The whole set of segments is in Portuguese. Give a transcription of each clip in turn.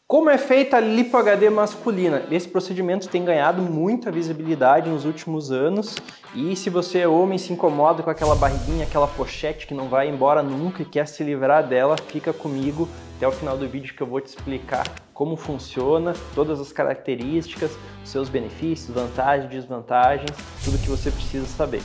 Como é feita a lipo HD masculina? Esse procedimento tem ganhado muita visibilidade nos últimos anos e se você é homem e se incomoda com aquela barriguinha, aquela pochete que não vai embora nunca e quer se livrar dela, fica comigo até o final do vídeo que eu vou te explicar como funciona, todas as características, seus benefícios, vantagens, desvantagens, tudo que você precisa saber.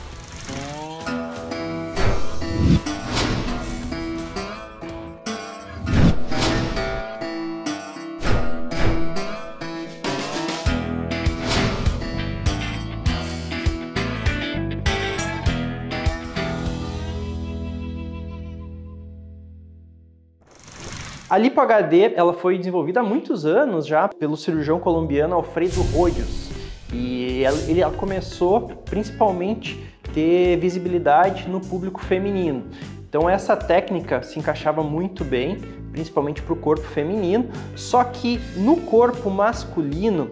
A Lipo HD ela foi desenvolvida há muitos anos já pelo cirurgião colombiano Alfredo Hoyos e ela começou principalmente a ter visibilidade no público feminino. Então essa técnica se encaixava muito bem, principalmente para o corpo feminino, só que no corpo masculino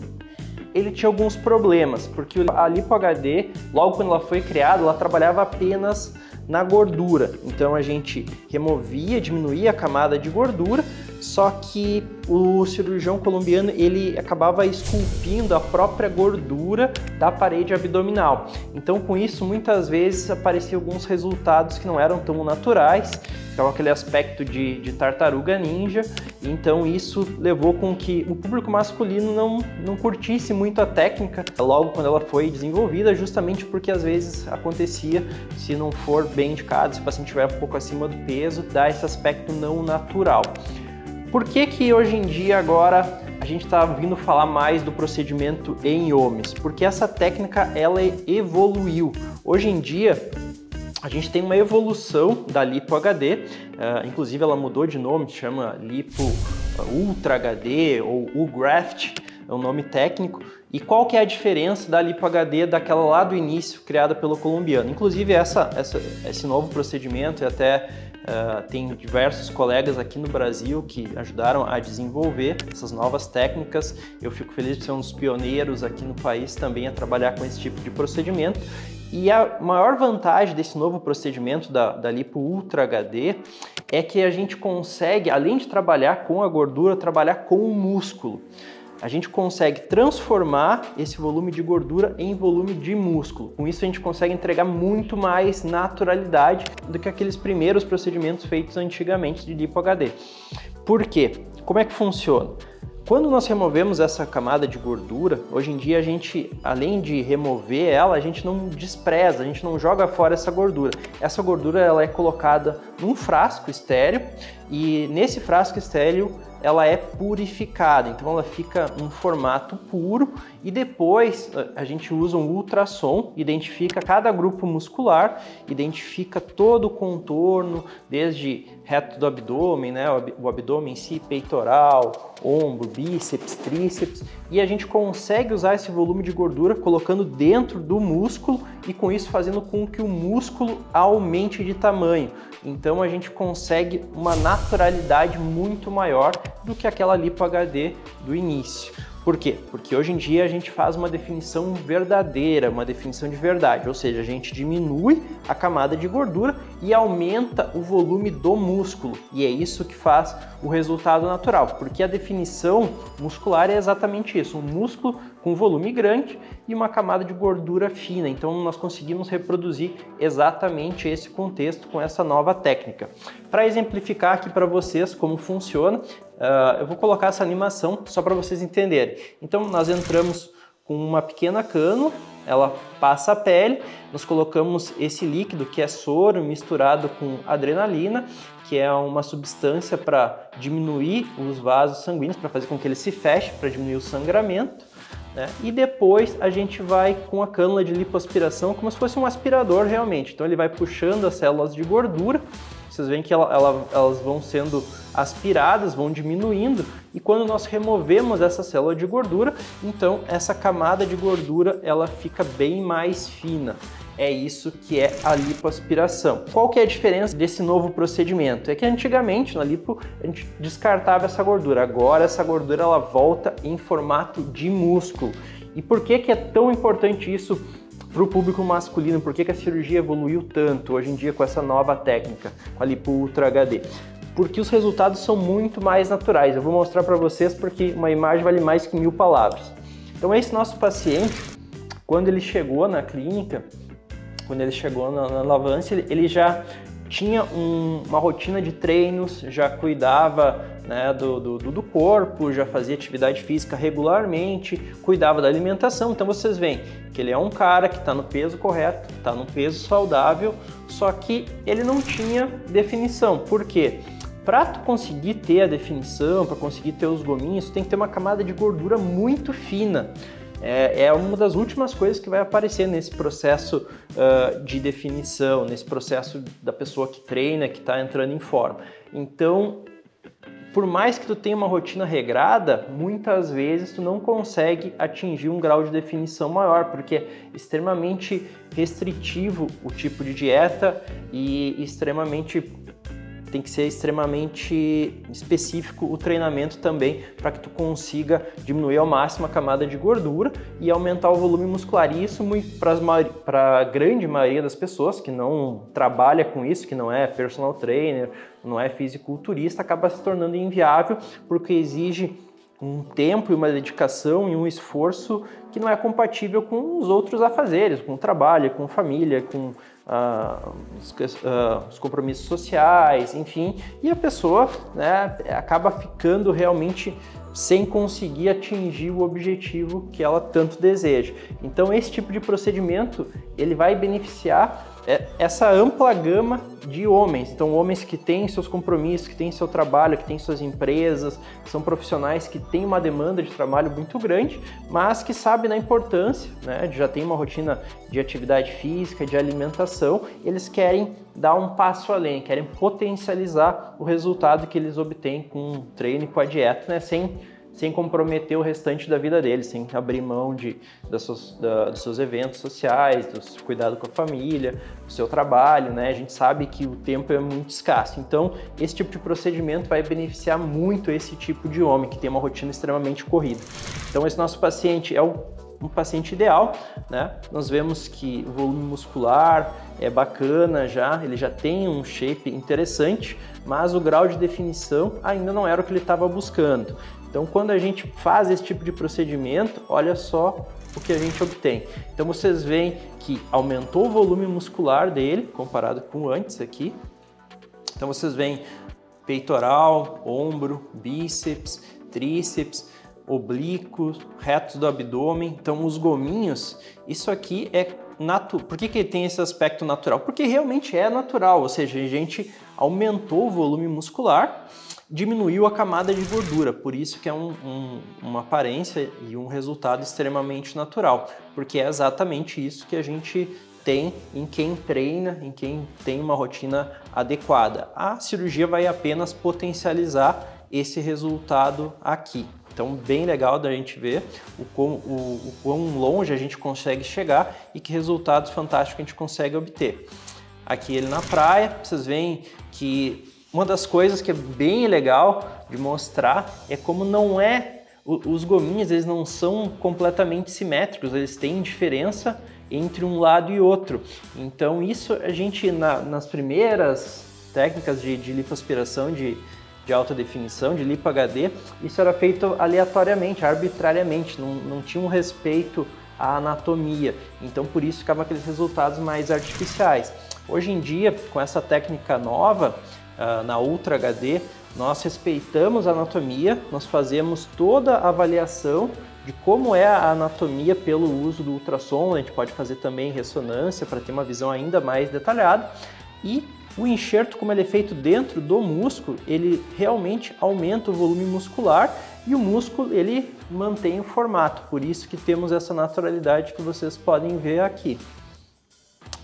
ele tinha alguns problemas, porque a Lipo HD, logo quando ela foi criada, ela trabalhava apenas na gordura. Então a gente removia, diminuía a camada de gordura, só que o cirurgião colombiano ele acabava esculpindo a própria gordura da parede abdominal. Então com isso muitas vezes apareciam alguns resultados que não eram tão naturais, ficava aquele aspecto de tartaruga ninja, então isso levou com que o público masculino não curtisse muito a técnica logo quando ela foi desenvolvida, justamente porque às vezes acontecia, se não for bem indicado, se o paciente estiver um pouco acima do peso, dá esse aspecto não natural. Por que hoje em dia agora a gente está vindo falar mais do procedimento em homens? Porque essa técnica ela evoluiu. Hoje em dia a gente tem uma evolução da Lipo HD, inclusive ela mudou de nome, se chama Lipo Ultra HD ou U-Graft, é o nome técnico. E qual que é a diferença da Lipo HD daquela lá do início, criada pelo colombiano? Inclusive esse novo procedimento, e até tem diversos colegas aqui no Brasil que ajudaram a desenvolver essas novas técnicas. Eu fico feliz de ser um dos pioneiros aqui no país também a trabalhar com esse tipo de procedimento. E a maior vantagem desse novo procedimento da Lipo Ultra HD é que a gente consegue, além de trabalhar com a gordura, trabalhar com o músculo. A gente consegue transformar esse volume de gordura em volume de músculo. Com isso a gente consegue entregar muito mais naturalidade do que aqueles primeiros procedimentos feitos antigamente de Lipo HD. Por quê? Como é que funciona? Quando nós removemos essa camada de gordura, hoje em dia a gente, além de remover ela, a gente não despreza, a gente não joga fora essa gordura. Essa gordura ela é colocada num frasco estéril e nesse frasco estéril ela é purificada, então ela fica em um formato puro e depois a gente usa um ultrassom, identifica cada grupo muscular, identifica todo o contorno, desde reto do abdômen, né, o abdômen em si, peitoral, ombro, bíceps, tríceps, e a gente consegue usar esse volume de gordura colocando dentro do músculo e com isso fazendo com que o músculo aumente de tamanho. Então a gente consegue uma naturalidade muito maior do que aquela Lipo HD do início. Por quê? Porque hoje em dia a gente faz uma definição verdadeira, uma definição de verdade, ou seja, a gente diminui a camada de gordura e aumenta o volume do músculo, e é isso que faz o resultado natural, porque a definição muscular é exatamente isso, um músculo com volume grande e uma camada de gordura fina, então nós conseguimos reproduzir exatamente esse contexto com essa nova técnica. Para exemplificar aqui para vocês como funciona, eu vou colocar essa animação só para vocês entenderem. Então nós entramos com uma pequena cânula, ela passa a pele, nós colocamos esse líquido que é soro misturado com adrenalina, que é uma substância para diminuir os vasos sanguíneos, para fazer com que ele se feche, para diminuir o sangramento, né? E depois a gente vai com a cânula de lipoaspiração como se fosse um aspirador realmente. Então ele vai puxando as células de gordura, vocês veem que elas vão sendo aspiradas, vão diminuindo, e quando nós removemos essa célula de gordura, então essa camada de gordura ela fica bem mais fina. É isso que é a lipoaspiração. Qual que é a diferença desse novo procedimento? É que antigamente na lipo a gente descartava essa gordura, agora essa gordura ela volta em formato de músculo. E por que é tão importante isso para o público masculino? Por que a cirurgia evoluiu tanto hoje em dia com essa nova técnica, com a Lipo Ultra HD? porque os resultados são muito mais naturais. Eu vou mostrar para vocês porque uma imagem vale mais que 1000 palavras. Então esse nosso paciente, quando ele chegou na clínica, quando ele chegou na Lavance, ele já tinha uma rotina de treinos, já cuidava, né, do corpo, já fazia atividade física regularmente, cuidava da alimentação. Então vocês veem que ele é um cara que está no peso correto, está no peso saudável, só que ele não tinha definição. Por quê? Para tu conseguir ter a definição, para conseguir ter os gominhos, tu tem que ter uma camada de gordura muito fina. É uma das últimas coisas que vai aparecer nesse processo de definição, nesse processo da pessoa que treina, que está entrando em forma. Então, por mais que tu tenha uma rotina regrada, muitas vezes tu não consegue atingir um grau de definição maior, porque é extremamente restritivo o tipo de dieta e tem que ser extremamente específico o treinamento também para que tu consiga diminuir ao máximo a camada de gordura e aumentar o volume muscular. E isso para a grande maioria das pessoas que não trabalha com isso, que não é personal trainer, não é fisiculturista, acaba se tornando inviável porque exige um tempo e uma dedicação e um esforço que não é compatível com os outros afazeres, com o trabalho, com a família, com os compromissos sociais, enfim, e a pessoa, né, acaba ficando realmente sem conseguir atingir o objetivo que ela tanto deseja. Então esse tipo de procedimento ele vai beneficiar essa ampla gama de homens. Então homens que têm seus compromissos, que têm seu trabalho, que têm suas empresas, são profissionais que têm uma demanda de trabalho muito grande, mas que sabem da importância, né, já tem uma rotina de atividade física, de alimentação, eles querem dar um passo além, querem potencializar o resultado que eles obtêm com o treino e com a dieta, né, sem comprometer o restante da vida deles, sem abrir mão dos seus eventos sociais, do cuidado com a família, do seu trabalho, né? A gente sabe que o tempo é muito escasso. Então, esse tipo de procedimento vai beneficiar muito esse tipo de homem que tem uma rotina extremamente corrida. Então, esse nosso paciente é um paciente ideal, né? Nós vemos que o volume muscular é bacana já, ele já tem um shape interessante, mas o grau de definição ainda não era o que ele estava buscando. Então, quando a gente faz esse tipo de procedimento, olha só o que a gente obtém. Então, vocês veem que aumentou o volume muscular dele, comparado com antes aqui. Então, vocês veem peitoral, ombro, bíceps, tríceps, oblíquos, retos do abdômen. Então, os gominhos, isso aqui é natural. Por que ele tem esse aspecto natural? Porque realmente é natural, ou seja, a gente aumentou o volume muscular, diminuiu a camada de gordura, por isso que é uma aparência e um resultado extremamente natural, porque é exatamente isso que a gente tem em quem treina, em quem tem uma rotina adequada. A cirurgia vai apenas potencializar esse resultado aqui. Então, bem legal da gente ver o quão longe a gente consegue chegar e que resultados fantásticos a gente consegue obter. Aqui ele na praia, vocês veem que uma das coisas que é bem legal de mostrar é como não é, os gominhos eles não são completamente simétricos, eles têm diferença entre um lado e outro. Então isso a gente, nas primeiras técnicas de lipoaspiração, de alta definição, de lipo HD, isso era feito aleatoriamente, arbitrariamente, não tinha um respeito à anatomia. Então por isso ficavam aqueles resultados mais artificiais. Hoje em dia, com essa técnica nova, na Ultra HD, nós respeitamos a anatomia, nós fazemos toda a avaliação de como é a anatomia pelo uso do ultrassom, a gente pode fazer também ressonância para ter uma visão ainda mais detalhada, e o enxerto, como ele é feito dentro do músculo, ele realmente aumenta o volume muscular e o músculo ele mantém o formato, por isso que temos essa naturalidade que vocês podem ver aqui.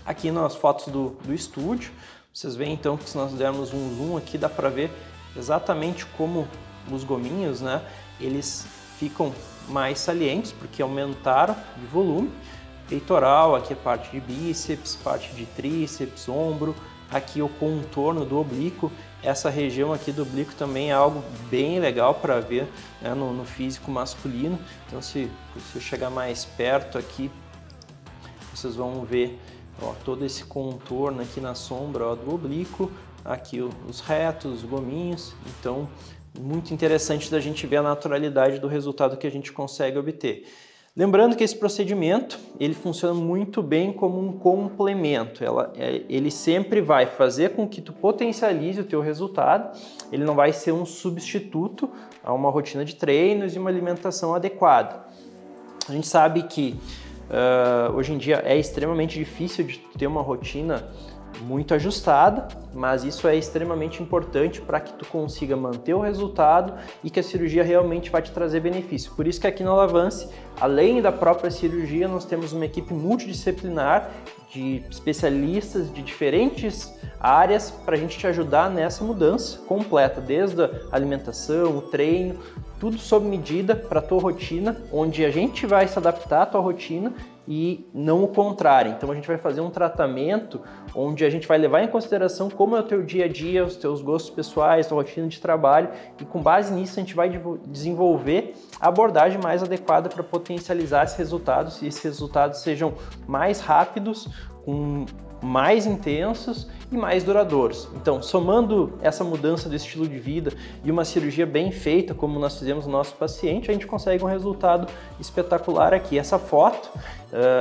Aqui nas fotos do estúdio, vocês veem então que se nós dermos um zoom aqui, dá para ver exatamente como os gominhos, né, eles ficam mais salientes, porque aumentaram de volume. Peitoral, aqui a parte de bíceps, parte de tríceps, ombro, aqui o contorno do oblíquo. Essa região aqui do oblíquo também é algo bem legal para ver, né, no físico masculino. Então se eu chegar mais perto aqui, vocês vão ver, ó, todo esse contorno aqui na sombra, ó, do oblíquo, aqui os retos, os gominhos. Então, muito interessante da gente ver a naturalidade do resultado que a gente consegue obter. Lembrando que esse procedimento, ele funciona muito bem como um complemento. Ele sempre vai fazer com que tu potencialize o teu resultado. Ele não vai ser um substituto a uma rotina de treinos e uma alimentação adequada. A gente sabe que hoje em dia é extremamente difícil de ter uma rotina muito ajustada, mas isso é extremamente importante para que tu consiga manter o resultado e que a cirurgia realmente vai te trazer benefício. Por isso que aqui no Alavance, além da própria cirurgia, nós temos uma equipe multidisciplinar de especialistas de diferentes áreas para a gente te ajudar nessa mudança completa, desde a alimentação, o treino, tudo sob medida para a tua rotina, onde a gente vai se adaptar à tua rotina e não o contrário. Então a gente vai fazer um tratamento onde a gente vai levar em consideração como é o teu dia a dia, os teus gostos pessoais, tua rotina de trabalho, e com base nisso a gente vai desenvolver a abordagem mais adequada para potencializar esses resultados, e esses resultados sejam mais rápidos, mais intensos e mais duradouros. Então, somando essa mudança do estilo de vida e uma cirurgia bem feita, como nós fizemos no nosso paciente, a gente consegue um resultado espetacular aqui. Essa foto,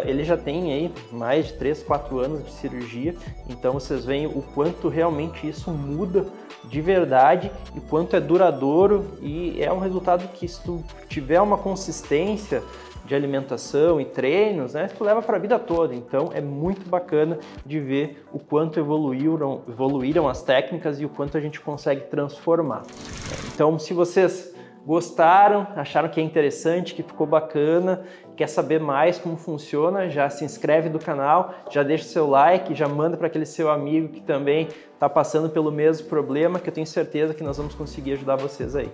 ele já tem aí mais de 3, 4 anos de cirurgia, então vocês veem o quanto realmente isso muda de verdade e quanto é duradouro, e é um resultado que, se tu tiver uma consistência de alimentação e treinos, né, tu leva para a vida toda. Então é muito bacana de ver o quanto evoluíram as técnicas e o quanto a gente consegue transformar. Então, se vocês gostaram, acharam que é interessante, que ficou bacana, quer saber mais como funciona, já se inscreve no canal, já deixa o seu like, já manda para aquele seu amigo que também está passando pelo mesmo problema, que eu tenho certeza que nós vamos conseguir ajudar vocês aí.